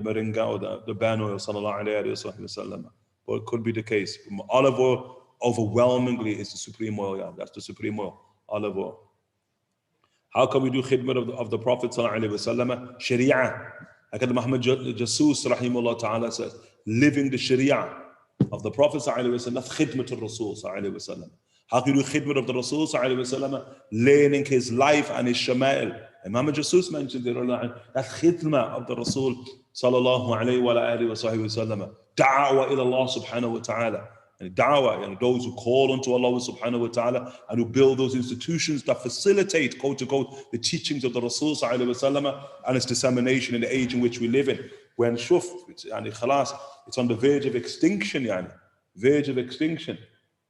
moringa or the ban oil, sallallahu alayhi wa sallam. But it could be the case. Olive oil, overwhelmingly, is the supreme oil. Yeah, that's the supreme oil, olive oil. How can we do khidmah of the Prophet sallallahu alayhi wa sallam? Sharia. Like Muhammad Jasus, rahimahullah ta'ala, says, living the Sharia of the Prophet sallallahu alayhi wa sallam, that's khidmah to Rasul sallallahu alayhi wa sallam. How can you do khidmah of the Rasul sallallahu alayhi wa sallam? Learning his life and his shama'il. Imam Jasus mentioned it, that khidmah of the Rasul sallallahu alayhi wa alihi wa sallam. Da'wah ila Allah subhanahu wa ta'ala. And da'wah, and those who call unto Allah subhanahu wa ta'ala and who build those institutions that facilitate, quote to quote, the teachings of the Rasul sallallahu alayhi wa sallam and its dissemination in the age in which we live in. When shuf, it's on the verge of extinction, verge of extinction.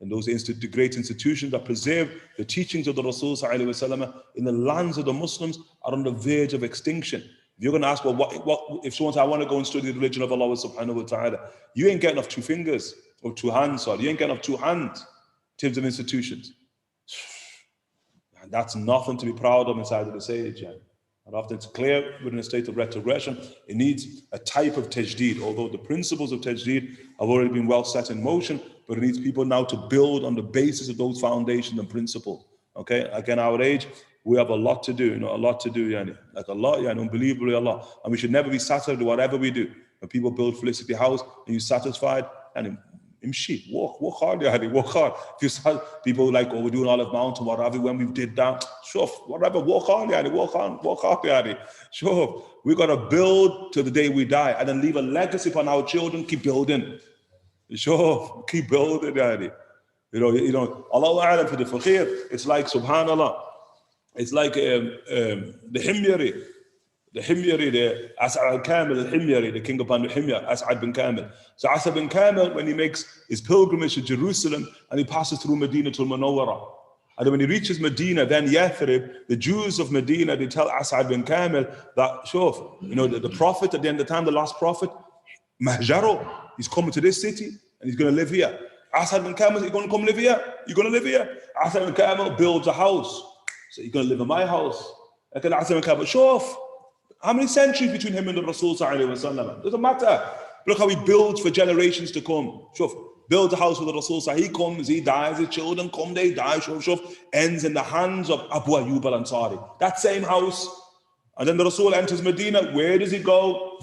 And those the great institutions that preserve the teachings of the Rasul sallallahu alayhi wa sallam in the lands of the Muslims are on the verge of extinction. If you're going to ask, well, what if someone says, I want to go and study the religion of Allah subhanahu wa ta'ala, you ain't getting off 2 fingers or 2 hands, sorry. You ain't getting off 2 hands in terms of institutions. And that's nothing to be proud of inside of the sage. And often it's clear we're in a state of retrogression. It needs a type of tajdeed, although the principles of tajdeed have already been well set in motion, but it needs people now to build on the basis of those foundations and principles. Okay, again, our age, we have a lot to do, a lot to do, like a lot, unbelievably a lot. And we should never be satisfied with whatever we do. When people build Felicity House and you're satisfied, and walk hard, walk hard. If you saw people like, we're doing Olive Mountain, whatever, when we did that, sure, whatever, walk hard, walk hard, sure. We got to build till the day we die and then leave a legacy upon our children, keep building. Sure, keep building, Allah A'lam for the Fakir, it's like, subhanallah, it's like the Himyari, the As'ad al-Kamil al-Himyari, the king upon the Himyar, As'ad bin Kamil. So As'ad bin Kamil, when he makes his pilgrimage to Jerusalem and he passes through Medina to Munawwara, and then when he reaches Medina, then Yathrib, the Jews of Medina, they tell As'ad bin Kamil that, sure, the Prophet, at the end of the time, the last Prophet, Mahjaro, he's coming to this city and he's going to live here. As'ad bin Kamil, you're going to come live here? You're going to live here? As'ad bin Kamil builds a house. So you're going to live in my house. As'ad bin Kamil, sure. How many centuries between him and the Rasul sallallahu alayhi wa sallam? Doesn't matter. Look how he builds for generations to come. Shuf, builds a house for the Rasul. He comes, he dies, his children come, they die. Shuf, ends in the hands of Abu Ayyub al-Ansari. That same house. And then the Rasul enters Medina. Where does he go?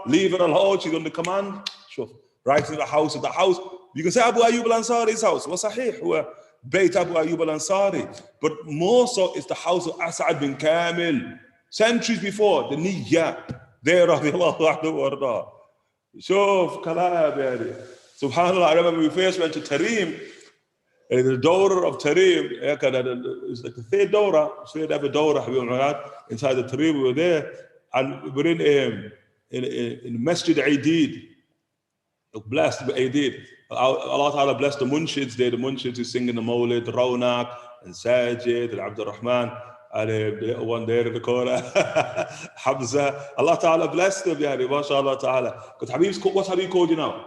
Leave her alone. She's under command. Shuf, right to the house of the house. You can say Abu Ayyub al-Ansari's house. Wa sahih. Bayt Abu Ayyub al-Ansari. But more so, it's the house of As'ad bin Kamil. Centuries before, the niyyah, there, radiallahu anhu warda. Shuf, kalab, subhanallah, I remember we first went to Tarim, the daughter of Tarim, it's like the third daughter, third ever daughter, inside the Tarim, we were there, and we're in Masjid Aidid, blessed by Aidid. Allah Ta'ala blessed the munshids there, the munshids who sing in the Mawlid, the Raunak, and Sajid, and Abdul Rahman. And the one there in the corner, Hamza. Allah Ta'ala bless them, mashallah Ta'ala. Because Habib's, what's Habib called you now?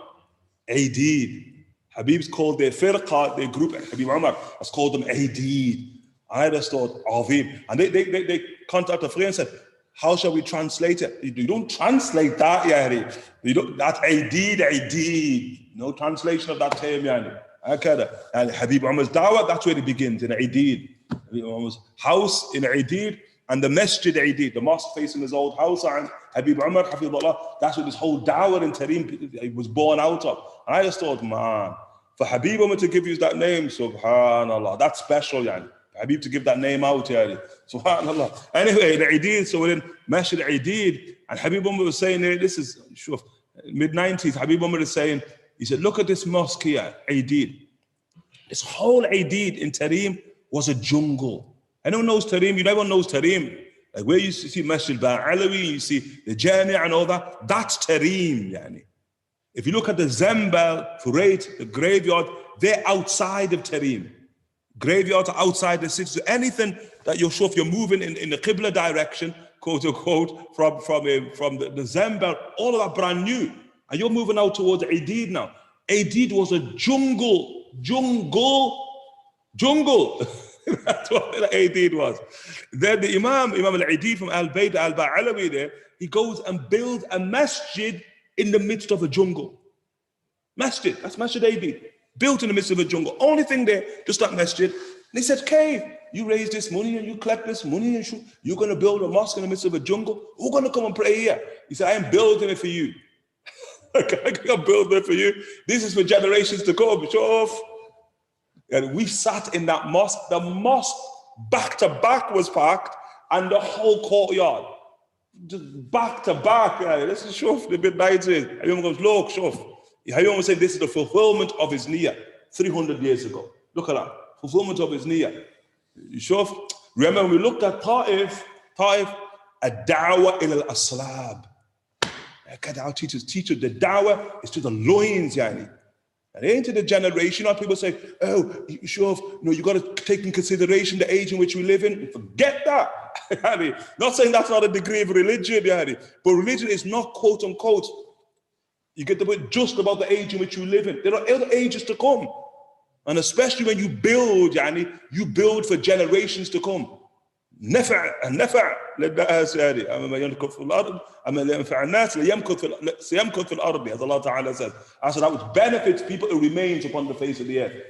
Aidid. Habib's called their firqa, their group, Habib Umar, has called them Aidid. I just thought, Azim. And they contacted a friend and said, how shall we translate it? You don't translate that, Yahri. That's Aidid. No translation of that term, Yahri. And Habib Umar's dawah, that's where it begins, in Aidid. House in Aidid and the Masjid Aidid, the mosque facing his old house, and Habib Umar, Hafidullah, that's what this whole dawah in Tarim was born out of. And I just thought, man, for Habib Umar to give you that name, subhanallah, that's special, yani. Habib to give that name out, yani. Subhanallah. Anyway, in Aidid, so we're in Masjid Aidid, and Habib Umar was saying, this is mid-90s, Habib Umar is saying, he said, look at this mosque here, Aidid. This whole Aidid in Tarim was a jungle. Anyone knows Tarim? Everyone knows Tarim. Like where you see Masjid Ba'alawi, you see the Jami' and all that. That's Tarim, yani. If you look at the Zambal, Furait, the graveyard, they're outside of Tarim. Graveyards are outside the city. So anything that you're moving in the Qibla direction, quote unquote, from the Zambal, all of that brand new. And you're moving out towards Aidid now. Aidid was a jungle. That's what the 18 was. Then the Imam al-Aidid from Al-Bayt al-Ba'alawi there, he goes and builds a masjid in the midst of a jungle. Masjid, that's Masjid Aidid. Built in the midst of a jungle. Only thing there, just that masjid. And he said, Kay, you raise this money and you collect this money and you're going to build a mosque in the midst of a jungle. Who's going to come and pray here? He said, I am building it for you. I can't build it for you. This is for generations to come. Show off. And we sat in that mosque. The mosque back to back was packed and the whole courtyard. Just back to back. This is shuf. The bit nice is. Everyone goes, look, shuf. Everyone said this is the fulfillment of his niyyah 300 years ago. Look at that. Fulfillment of his niyyah. Shuf. Remember, when we looked at Ta'if, a da'wah il al-aslab. Our teachers, the da'wah is to the loins, yani. And ain't to the generation. People say, oh, sure, you got to take in consideration the age in which we live in. Forget that. Not saying that's not a degree of religion, but religion is not quote unquote. You get the point just about the age in which you live in. There are other ages to come. And especially when you build, you build for generations to come. النفع للناس هذه أما ينكث في الأرض أما لا ينفع الناس سيمكث في الأرض, as Allah Ta'ala says. As that which benefits people, it remains upon the face of the earth.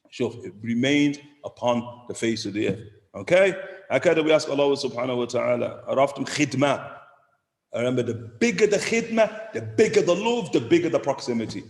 Sure, it remains upon the face of the earth. Okay? Hakada we ask Allah Subhanahu wa Ta'ala, Araftum khidmah. Remember, the bigger the khidmah, the bigger the love, the bigger the proximity.